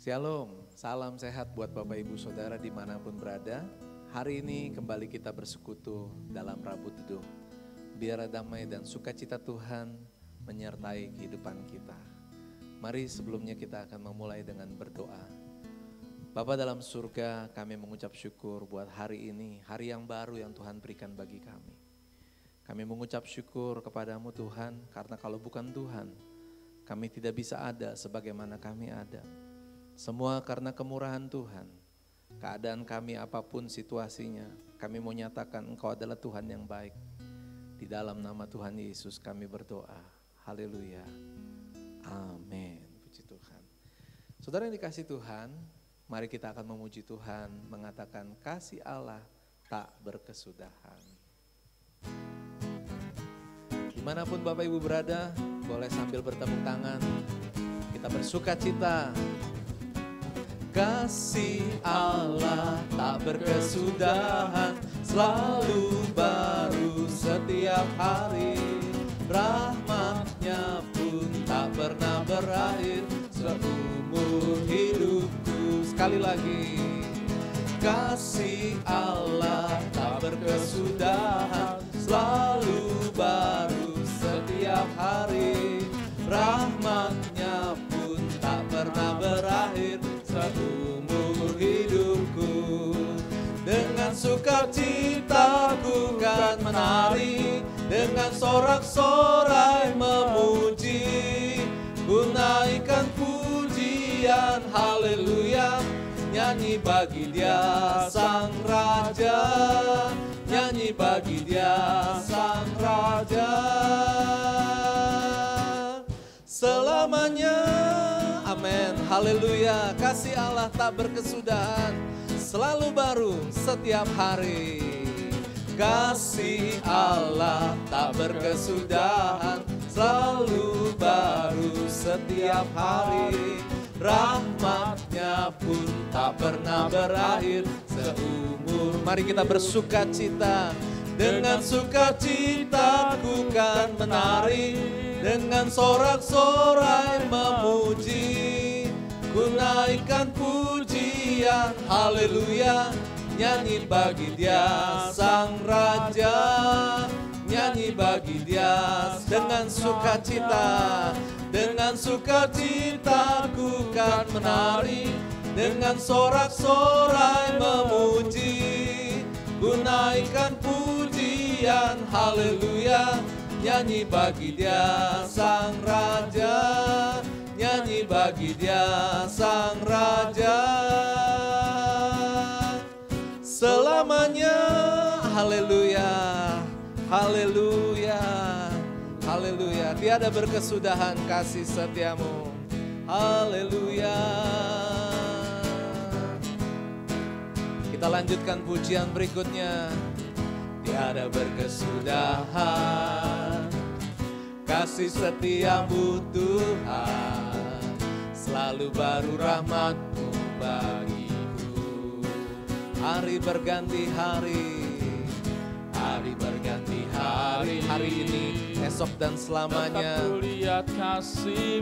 Shalom, salam sehat buat Bapak Ibu Saudara dimanapun berada. Hari ini kembali kita bersekutu dalam Rabu Teduh. Biar damai dan sukacita Tuhan menyertai kehidupan kita. Mari sebelumnya kita akan memulai dengan berdoa. Bapa dalam surga, kami mengucap syukur buat hari ini, hari yang baru yang Tuhan berikan bagi kami. Kami mengucap syukur kepadamu Tuhan, karena kalau bukan Tuhan, kami tidak bisa ada sebagaimana kami ada. Semua karena kemurahan Tuhan. Keadaan kami apapun situasinya, kami mau nyatakan Engkau adalah Tuhan yang baik. Di dalam nama Tuhan Yesus kami berdoa. Haleluya. Amin. Puji Tuhan. Saudara yang dikasih Tuhan, mari kita akan memuji Tuhan, mengatakan kasih Allah tak berkesudahan. Dimanapun Bapak Ibu berada, boleh sambil bertepuk tangan. Kita bersuka cita. Kasih Allah tak berkesudahan, selalu baru setiap hari. Rahmat-Nya pun tak pernah berakhir, seumur hidupku. Sekali lagi. Kasih Allah tak berkesudahan, selalu baru setiap hari. Rahmat-Nya pun tak pernah berakhir, seumur hidupku. Dengan sukacita ku kan menari, dengan sorak-sorai memuji. Ku naikkan pujian, haleluya. Nyanyi bagi Dia Sang Raja, nyanyi bagi Dia Sang Raja. Selamanya. Amin, haleluya. Kasih Allah tak berkesudahan, selalu baru setiap hari. Kasih Allah tak berkesudahan, selalu baru setiap hari. Rahmat-Nya pun tak pernah berakhir, seumur. Mari kita bersuka cita. Dengan sukacita ku kan menari, dengan sorak-sorai memuji. Ku naikkan pujian, haleluya. Nyanyi bagi Dia Sang Raja, nyanyi bagi Dia dengan sukacita. Dengan sukacita ku kan menari, dengan sorak-sorai memuji. Ku naikkan pujian, haleluya. Nyanyi bagi Dia Sang Raja, nyanyi bagi Dia Sang Raja. Selamanya, haleluya, haleluya, haleluya. Tiada berkesudahan kasih setiamu, haleluya. Kita lanjutkan pujian berikutnya. Tiada berkesudahan kasih setiamu Tuhan, selalu baru rahmat-Mu bagiku. Hari berganti hari, hari berganti hari. Hari ini, esok dan selamanya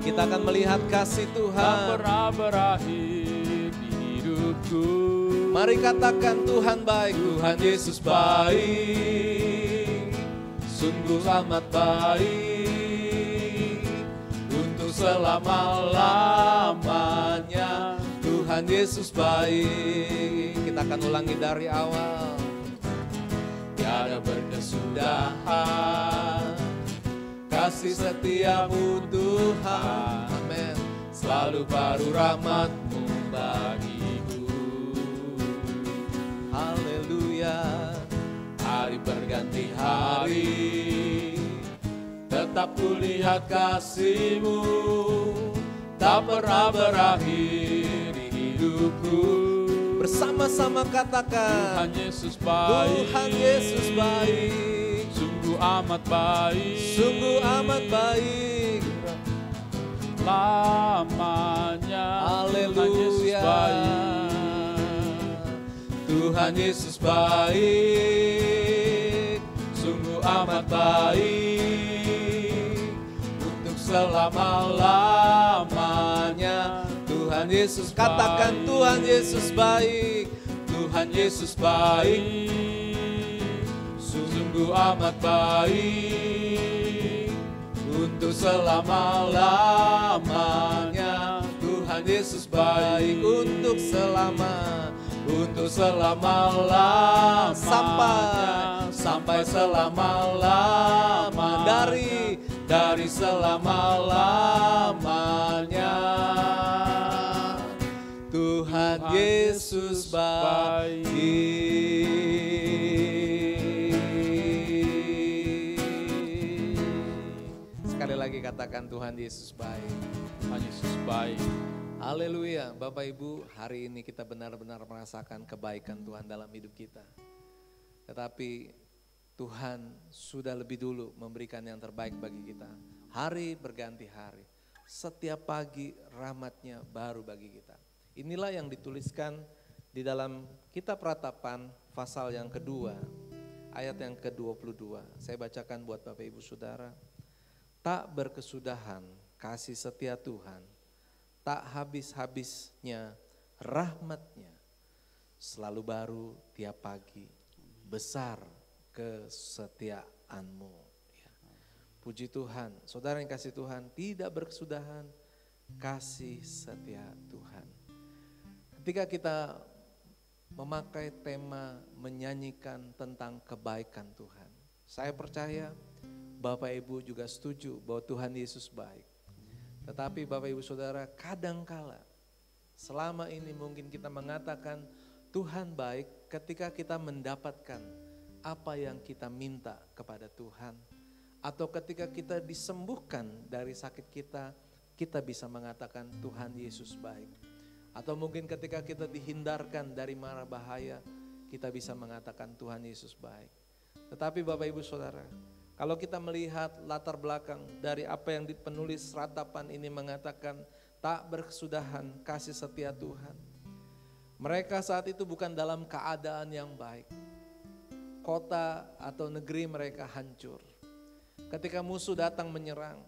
kita akan melihat kasih Tuhan. Tak pernah berakhir di hidupku. Mari katakan Tuhan baik, Tuhan Yesus baik, sungguh amat baik, untuk selama-lamanya. Tuhan Yesus baik. Kita akan ulangi dari awal. Tiada berkesudahan kasih setiamu Tuhan, amin. Selalu baru rahmat-Mu bagiku. Haleluya. Hari berganti hari, tetap kulihat kasih-Mu, tak pernah berakhir di hidupku. Bersama-sama katakan Tuhan Yesus baik, Tuhan Yesus baik, sungguh amat baik, sungguh amat baik. Lamanya haleluya. Tuhan Yesus baik, sungguh amat baik, untuk selama-lamanya. Tuhan Tuhan Yesus, katakan Tuhan Yesus baik. Tuhan Yesus baik, sungguh amat baik, untuk selama-lamanya. Tuhan Yesus baik untuk selama-lamanya, sampai selama-lama, dari selama-lamanya. Tuhan Yesus baik. Sekali lagi katakan Tuhan Yesus baik. Tuhan Yesus baik. Haleluya. Bapak Ibu, hari ini kita benar-benar merasakan kebaikan Tuhan dalam hidup kita. Tetapi Tuhan sudah lebih dulu memberikan yang terbaik bagi kita. Hari berganti hari. Setiap pagi rahmat-Nya baru bagi kita. Inilah yang dituliskan di dalam kitab Ratapan pasal yang kedua, ayat yang ke-22. Saya bacakan buat Bapak Ibu Saudara. Tak berkesudahan kasih setia Tuhan, tak habis-habisnya rahmat-Nya, selalu baru tiap pagi, besar kesetiaan-Mu. Ya. Puji Tuhan, saudara yang kasih Tuhan, tidak berkesudahan kasih setia Tuhan. Ketika kita memakai tema menyanyikan tentang kebaikan Tuhan, saya percaya Bapak Ibu juga setuju bahwa Tuhan Yesus baik. Tetapi Bapak Ibu Saudara, kadangkala selama ini mungkin kita mengatakan Tuhan baik ketika kita mendapatkan apa yang kita minta kepada Tuhan. Atau ketika kita disembuhkan dari sakit kita, kita bisa mengatakan Tuhan Yesus baik. Atau mungkin ketika kita dihindarkan dari mara bahaya, kita bisa mengatakan Tuhan Yesus baik. Tetapi Bapak Ibu Saudara, kalau kita melihat latar belakang dari apa yang penulis Ratapan ini mengatakan tak berkesudahan kasih setia Tuhan. Mereka saat itu bukan dalam keadaan yang baik. Kota atau negeri mereka hancur. Ketika musuh datang menyerang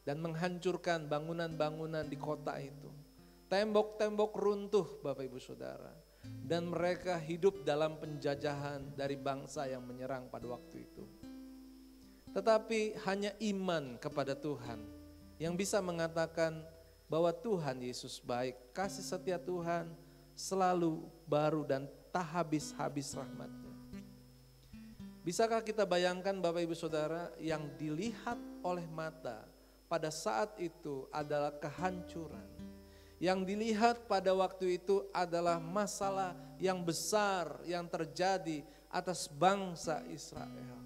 dan menghancurkan bangunan-bangunan di kota itu. Tembok-tembok runtuh Bapak Ibu Saudara. Dan mereka hidup dalam penjajahan dari bangsa yang menyerang pada waktu itu. Tetapi hanya iman kepada Tuhan yang bisa mengatakan bahwa Tuhan Yesus baik, kasih setia Tuhan selalu baru dan tak habis-habis rahmat-Nya. Bisakah kita bayangkan Bapak Ibu Saudara, yang dilihat oleh mata pada saat itu adalah kehancuran. Yang dilihat pada waktu itu adalah masalah yang besar yang terjadi atas bangsa Israel.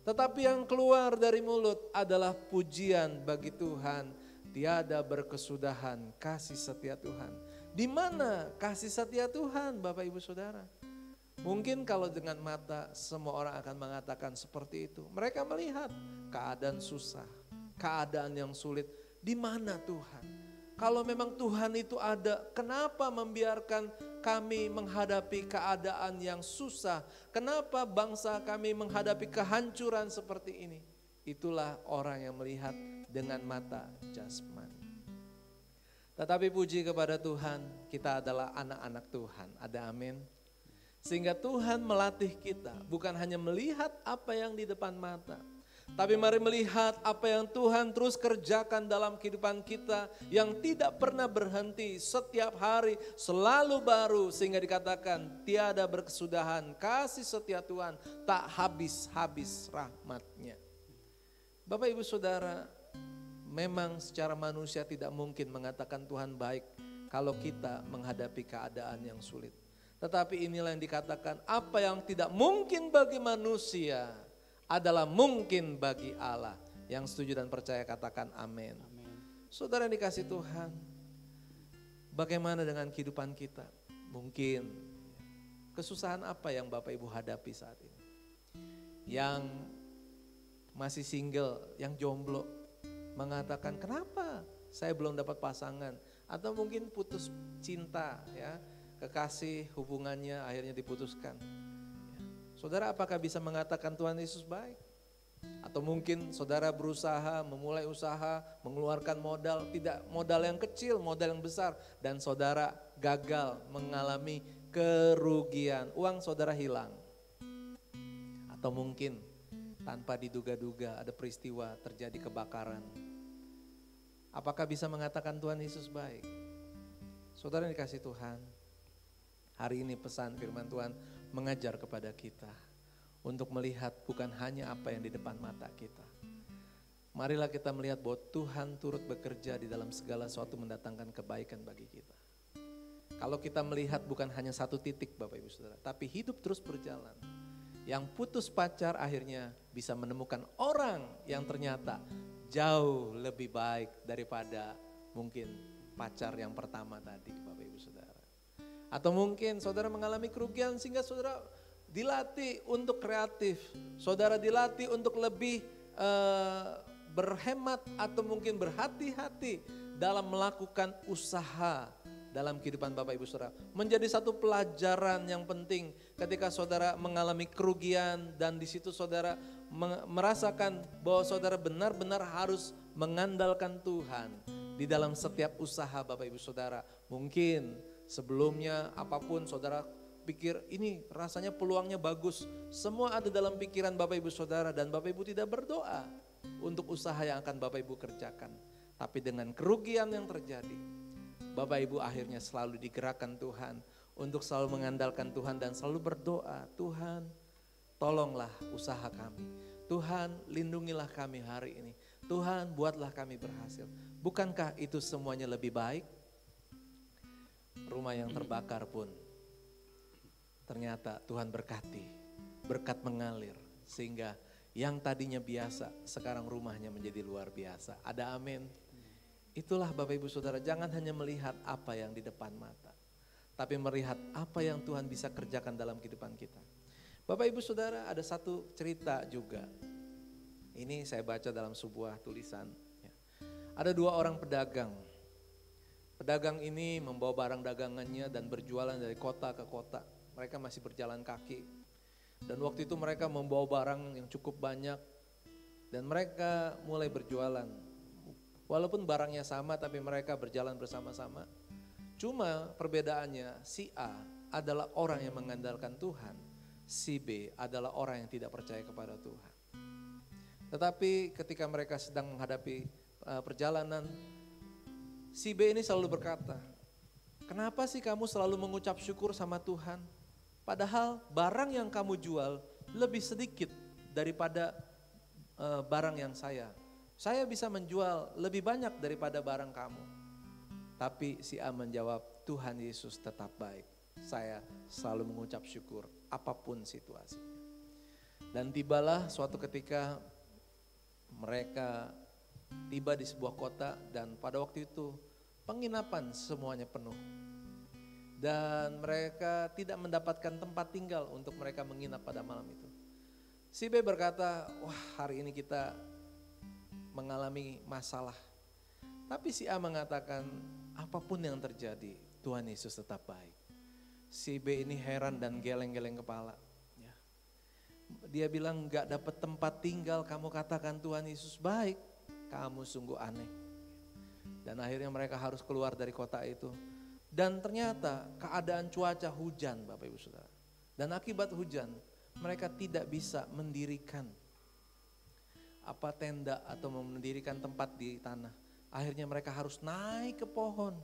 Tetapi yang keluar dari mulut adalah pujian bagi Tuhan. Tiada berkesudahan kasih setia Tuhan. Di mana kasih setia Tuhan Bapak Ibu Saudara? Mungkin kalau dengan mata semua orang akan mengatakan seperti itu. Mereka melihat keadaan susah, keadaan yang sulit. Di mana Tuhan? Kalau memang Tuhan itu ada, kenapa membiarkan kami menghadapi keadaan yang susah? Kenapa bangsa kami menghadapi kehancuran seperti ini? Itulah orang yang melihat dengan mata jasmani. Tetapi puji kepada Tuhan, kita adalah anak-anak Tuhan. Ada amin. Sehingga Tuhan melatih kita bukan hanya melihat apa yang di depan mata. Tapi mari melihat apa yang Tuhan terus kerjakan dalam kehidupan kita yang tidak pernah berhenti, setiap hari selalu baru, sehingga dikatakan tiada berkesudahan kasih setia Tuhan, tak habis-habis rahmat-Nya. Bapak Ibu Saudara, memang secara manusia tidak mungkin mengatakan Tuhan baik kalau kita menghadapi keadaan yang sulit. Tetapi inilah yang dikatakan apa yang tidak mungkin bagi manusia adalah mungkin bagi Allah. Yang setuju dan percaya katakan amin. Saudara yang dikasih Tuhan, bagaimana dengan kehidupan kita? Mungkin kesusahan apa yang Bapak Ibu hadapi saat ini? Yang masih single, yang jomblo, mengatakan kenapa saya belum dapat pasangan? Atau mungkin putus cinta, ya, kekasih hubungannya akhirnya diputuskan. Saudara, apakah bisa mengatakan Tuhan Yesus baik? Atau mungkin saudara berusaha, memulai usaha, mengeluarkan modal, tidak modal yang kecil, modal yang besar. Dan saudara gagal, mengalami kerugian, uang saudara hilang. Atau mungkin tanpa diduga-duga ada peristiwa terjadi kebakaran. Apakah bisa mengatakan Tuhan Yesus baik? Saudara yang dikasih Tuhan, hari ini pesan firman Tuhan mengajar kepada kita untuk melihat bukan hanya apa yang di depan mata kita. Marilah kita melihat bahwa Tuhan turut bekerja di dalam segala sesuatu mendatangkan kebaikan bagi kita. Kalau kita melihat bukan hanya satu titik Bapak Ibu Saudara, tapi hidup terus berjalan. Yang putus pacar akhirnya bisa menemukan orang yang ternyata jauh lebih baik daripada mungkin pacar yang pertama tadi Bapak Ibu Saudara. Atau mungkin saudara mengalami kerugian sehingga saudara dilatih untuk kreatif, saudara dilatih untuk lebih berhemat atau mungkin berhati-hati dalam melakukan usaha dalam kehidupan Bapak Ibu Saudara. Menjadi satu pelajaran yang penting ketika saudara mengalami kerugian dan di situ saudara merasakan bahwa saudara benar-benar harus mengandalkan Tuhan di dalam setiap usaha Bapak Ibu Saudara. Mungkin sebelumnya apapun saudara pikir ini rasanya peluangnya bagus. Semua ada dalam pikiran Bapak Ibu Saudara dan Bapak Ibu tidak berdoa untuk usaha yang akan Bapak Ibu kerjakan. Tapi dengan kerugian yang terjadi, Bapak Ibu akhirnya selalu digerakkan Tuhan untuk selalu mengandalkan Tuhan dan selalu berdoa, Tuhan tolonglah usaha kami. Tuhan lindungilah kami hari ini. Tuhan buatlah kami berhasil. Bukankah itu semuanya lebih baik? Rumah yang terbakar pun ternyata Tuhan berkati, berkat mengalir sehingga yang tadinya biasa sekarang rumahnya menjadi luar biasa. Ada amin. Itulah Bapak Ibu Saudara, jangan hanya melihat apa yang di depan mata, tapi melihat apa yang Tuhan bisa kerjakan dalam kehidupan kita. Bapak Ibu Saudara, ada satu cerita juga. Ini saya baca dalam sebuah tulisan. Ada dua orang pedagang. Pedagang ini membawa barang dagangannya dan berjualan dari kota ke kota. Mereka masih berjalan kaki. Dan waktu itu mereka membawa barang yang cukup banyak. Dan mereka mulai berjualan. Walaupun barangnya sama tapi mereka berjalan bersama-sama. Cuma perbedaannya si A adalah orang yang mengandalkan Tuhan. Si B adalah orang yang tidak percaya kepada Tuhan. Tetapi ketika mereka sedang menghadapi perjalanan, si B ini selalu berkata, kenapa sih kamu selalu mengucap syukur sama Tuhan? Padahal barang yang kamu jual lebih sedikit daripada barang yang saya. Saya bisa menjual lebih banyak daripada barang kamu. Tapi si A menjawab, Tuhan Yesus tetap baik. Saya selalu mengucap syukur apapun situasinya. Dan tibalah suatu ketika mereka tiba di sebuah kota dan pada waktu itu penginapan semuanya penuh. Dan mereka tidak mendapatkan tempat tinggal untuk mereka menginap pada malam itu. Si B berkata, wah hari ini kita mengalami masalah. Tapi si A mengatakan, apapun yang terjadi, Tuhan Yesus tetap baik. Si B ini heran dan geleng-geleng kepala. Dia bilang gak dapat tempat tinggal, kamu katakan Tuhan Yesus baik. Kamu sungguh aneh. Dan akhirnya mereka harus keluar dari kota itu. Dan ternyata keadaan cuaca hujan Bapak Ibu Saudara. Dan akibat hujan mereka tidak bisa mendirikan tenda atau mendirikan tempat di tanah. Akhirnya mereka harus naik ke pohon.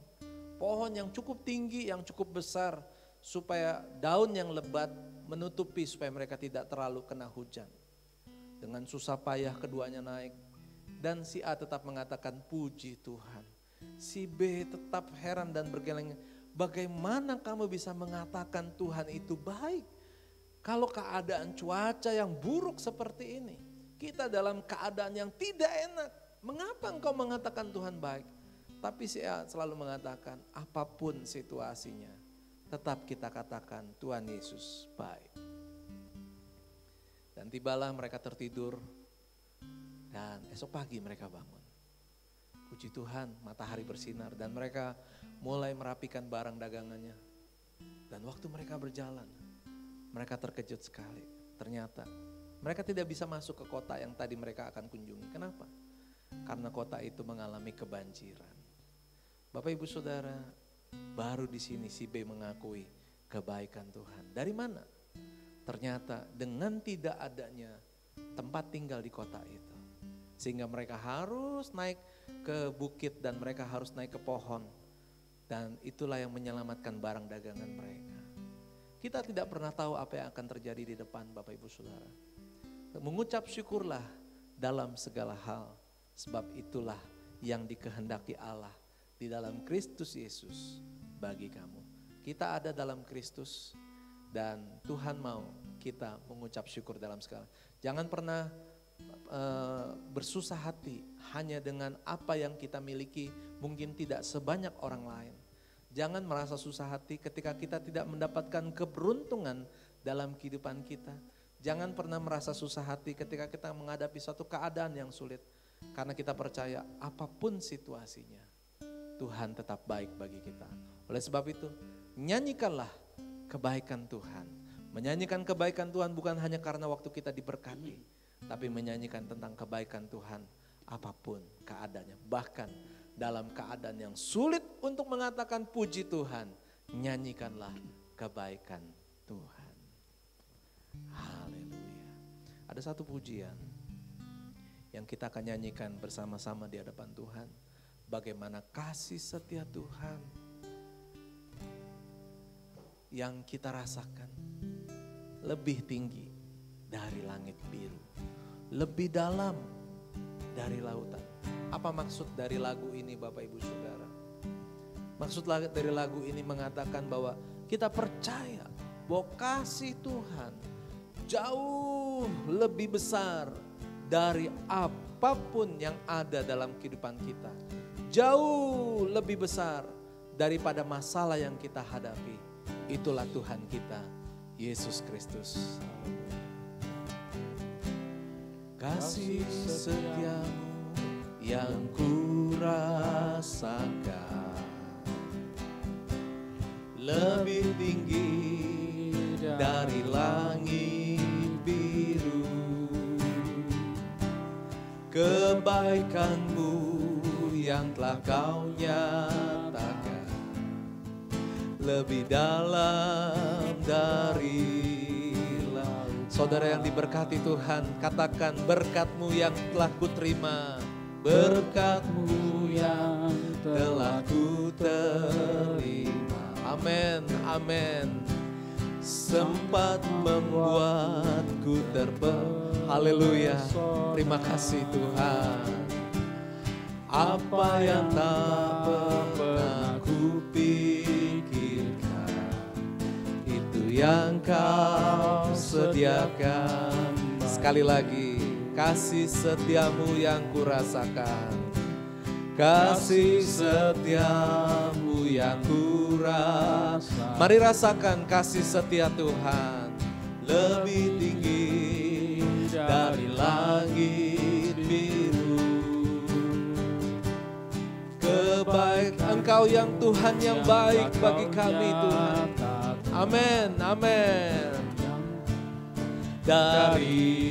Pohon yang cukup tinggi, yang cukup besar. Supaya daun yang lebat menutupi supaya mereka tidak terlalu kena hujan. Dengan susah payah keduanya naik. Dan si A tetap mengatakan puji Tuhan. Si B tetap heran dan bergeleng. Bagaimana kamu bisa mengatakan Tuhan itu baik? Kalau keadaan cuaca yang buruk seperti ini. Kita dalam keadaan yang tidak enak. Mengapa engkau mengatakan Tuhan baik? Tapi si A selalu mengatakan apapun situasinya. Tetap kita katakan Tuhan Yesus baik. Dan tibalah mereka tertidur. Dan esok pagi mereka bangun. Puji Tuhan, matahari bersinar dan mereka mulai merapikan barang dagangannya. Dan waktu mereka berjalan, mereka terkejut sekali. Ternyata Mereka tidak bisa masuk ke kota yang tadi mereka akan kunjungi. Kenapa? Karena kota itu mengalami kebanjiran. Bapak Ibu Saudara, baru di sini si B mengakui kebaikan Tuhan. Dari mana? Ternyata dengan tidak adanya tempat tinggal di kota itu. Sehingga mereka harus naik ke bukit dan mereka harus naik ke pohon. Dan itulah yang menyelamatkan barang dagangan mereka. Kita tidak pernah tahu apa yang akan terjadi di depan Bapak Ibu Saudara. Mengucap syukurlah dalam segala hal. Sebab itulah yang dikehendaki Allah di dalam Kristus Yesus bagi kamu. Kita ada dalam Kristus dan Tuhan mau kita mengucap syukur dalam segala. Jangan pernah bersusah hati hanya dengan apa yang kita miliki, mungkin tidak sebanyak orang lain. Jangan merasa susah hati ketika kita tidak mendapatkan keberuntungan dalam kehidupan kita. Jangan pernah merasa susah hati ketika kita menghadapi suatu keadaan yang sulit. Karena kita percaya apapun situasinya, Tuhan tetap baik bagi kita. Oleh sebab itu, nyanyikanlah kebaikan Tuhan. Menyanyikan kebaikan Tuhan bukan hanya karena waktu kita diberkati, tapi menyanyikan tentang kebaikan Tuhan apapun keadaannya. Bahkan dalam keadaan yang sulit untuk mengatakan puji Tuhan, nyanyikanlah kebaikan Tuhan. Haleluya. Ada satu pujian yang kita akan nyanyikan bersama-sama di hadapan Tuhan. Bagaimana kasih setia Tuhan yang kita rasakan lebih tinggi dari langit biru, lebih dalam dari lautan. Apa maksud dari lagu ini Bapak Ibu Saudara? Maksud dari lagu ini mengatakan bahwa kita percaya bahwa kasih Tuhan jauh lebih besar dari apapun yang ada dalam kehidupan kita. Jauh lebih besar daripada masalah yang kita hadapi. Itulah Tuhan kita, Yesus Kristus. Kasih setiamu yang kurasakan lebih tinggi dari langit biru. Kebaikanmu yang telah kau nyatakan lebih dalam dari laut. Saudara yang diberkati Tuhan, katakan berkat-Mu yang telah kuterima. Berkat-Mu yang telah kuterima. Amin, amin. Sempat membuatku haleluya. Terima kasih Tuhan. Apa yang tak pernah kupikirkan, itu yang Kau sediakan. Sekali lagi, kasih setiamu yang kurasakan. Kasih setiamu yang kurasakan. Mari rasakan kasih setia Tuhan lebih tinggi dari langit biru. Kebaikan Engkau yang Tuhan yang baik bagi kami Tuhan. Amin, amin. Dari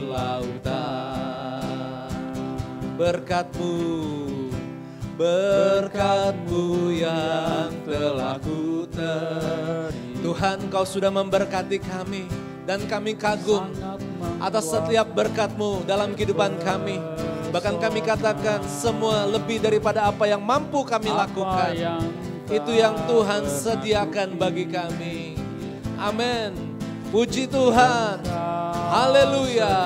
lautan berkat-Mu yang telah kuterima. Tuhan, Kau sudah memberkati kami dan kami kagum atas setiap berkat-Mu dalam kehidupan kami. Bahkan kami katakan semua lebih daripada apa yang mampu kami lakukan. Itu yang Tuhan sediakan bagi kami. Amin. Puji Tuhan. Haleluya.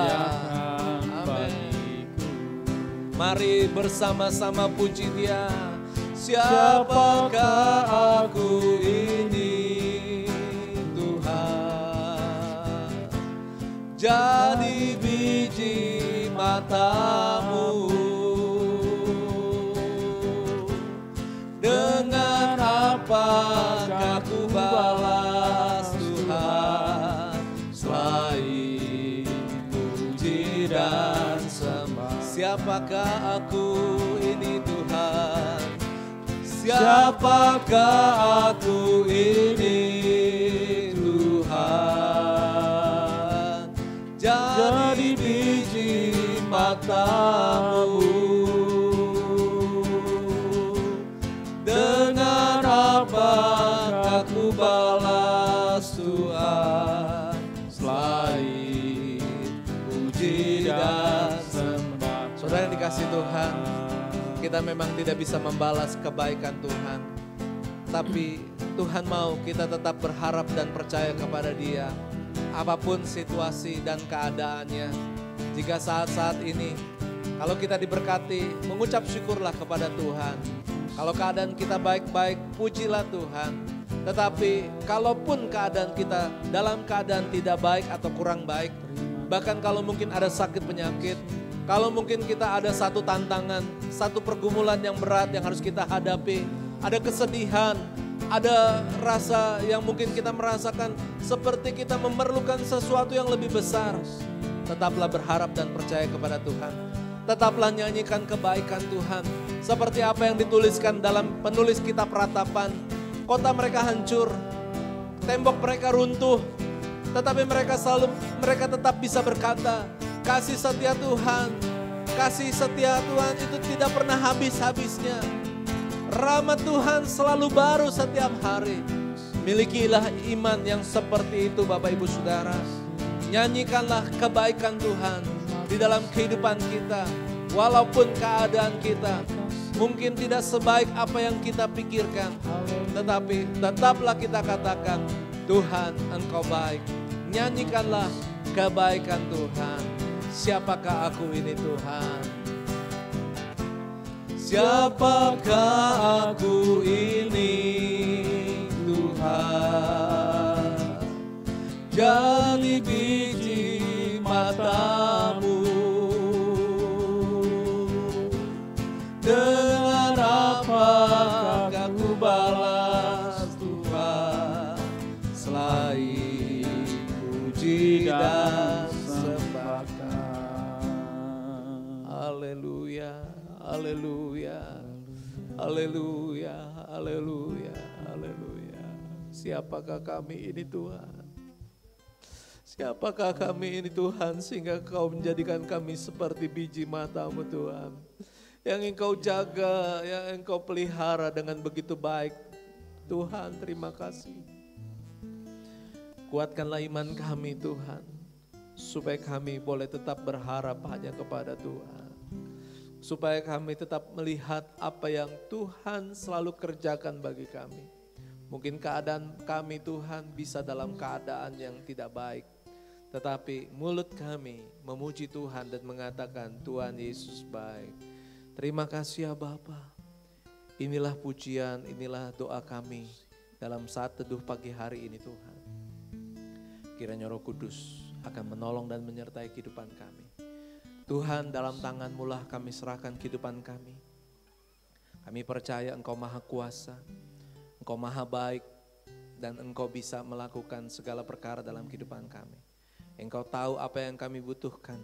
Amin. Mari bersama-sama puji Dia. Siapakah aku ini Tuhan? Jadi biji mata-Mu. Dengan apakah ku balas Tuhan selain puji dan sembah? Siapakah aku ini Tuhan? Siapakah aku ini Tuhan? Kita memang tidak bisa membalas kebaikan Tuhan, tapi Tuhan mau kita tetap berharap dan percaya kepada Dia. Apapun situasi dan keadaannya, jika saat-saat ini, kalau kita diberkati, mengucap syukurlah kepada Tuhan. Kalau keadaan kita baik-baik, pujilah Tuhan. Tetapi kalaupun keadaan kita dalam keadaan tidak baik atau kurang baik, bahkan kalau mungkin ada sakit penyakit, kalau mungkin kita ada satu tantangan, satu pergumulan yang berat yang harus kita hadapi, ada kesedihan, ada rasa yang mungkin kita merasakan seperti kita memerlukan sesuatu yang lebih besar, tetaplah berharap dan percaya kepada Tuhan. Tetaplah nyanyikan kebaikan Tuhan. Seperti apa yang dituliskan dalam penulis kitab Ratapan. Kota mereka hancur, tembok mereka runtuh, tetapi mereka tetap bisa berkata, kasih setia Tuhan itu tidak pernah habis-habisnya. Rahmat Tuhan selalu baru setiap hari. Milikilah iman yang seperti itu Bapak Ibu Saudara. Nyanyikanlah kebaikan Tuhan di dalam kehidupan kita. Walaupun keadaan kita mungkin tidak sebaik apa yang kita pikirkan, tetapi tetaplah kita katakan, Tuhan Engkau baik. Nyanyikanlah kebaikan Tuhan. Siapakah aku ini Tuhan? Siapakah aku ini Tuhan? Jadi biji matamu. Dengan apakah ku balas Tuhan selain puji dan sembahkan. Haleluya, haleluya, haleluya, haleluya, haleluya. Siapakah kami ini Tuhan? Siapakah kami ini Tuhan sehingga Kau menjadikan kami seperti biji matamu Tuhan, yang Engkau jaga, yang Engkau pelihara dengan begitu baik. Tuhan, terima kasih. Kuatkanlah iman kami Tuhan, supaya kami boleh tetap berharap hanya kepada Tuhan. Supaya kami tetap melihat apa yang Tuhan selalu kerjakan bagi kami. Mungkin keadaan kami Tuhan bisa dalam keadaan yang tidak baik, tetapi mulut kami memuji Tuhan dan mengatakan Tuhan Yesus baik. Terima kasih ya Bapa. Inilah pujian, inilah doa kami dalam saat teduh pagi hari ini Tuhan. Kiranya Roh Kudus akan menolong dan menyertai kehidupan kami. Tuhan, dalam tangan-Mu lah kami serahkan kehidupan kami. Kami percaya Engkau Maha Kuasa, Engkau Maha Baik, dan Engkau bisa melakukan segala perkara dalam kehidupan kami. Engkau tahu apa yang kami butuhkan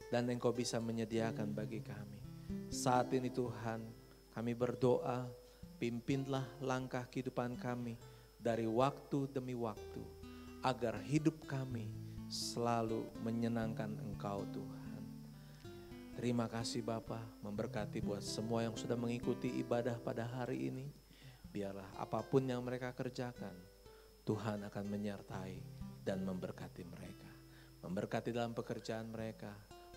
dan Engkau bisa menyediakan bagi kami. Saat ini Tuhan, kami berdoa, pimpinlah langkah kehidupan kami dari waktu demi waktu, agar hidup kami selalu menyenangkan Engkau Tuhan. Terima kasih Bapa, memberkati buat semua yang sudah mengikuti ibadah pada hari ini. Biarlah apapun yang mereka kerjakan, Tuhan akan menyertai dan memberkati mereka. Memberkati dalam pekerjaan mereka,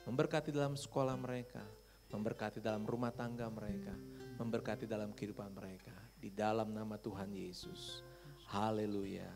memberkati dalam sekolah mereka, memberkati dalam rumah tangga mereka, memberkati dalam kehidupan mereka. Di dalam nama Tuhan Yesus. Haleluya.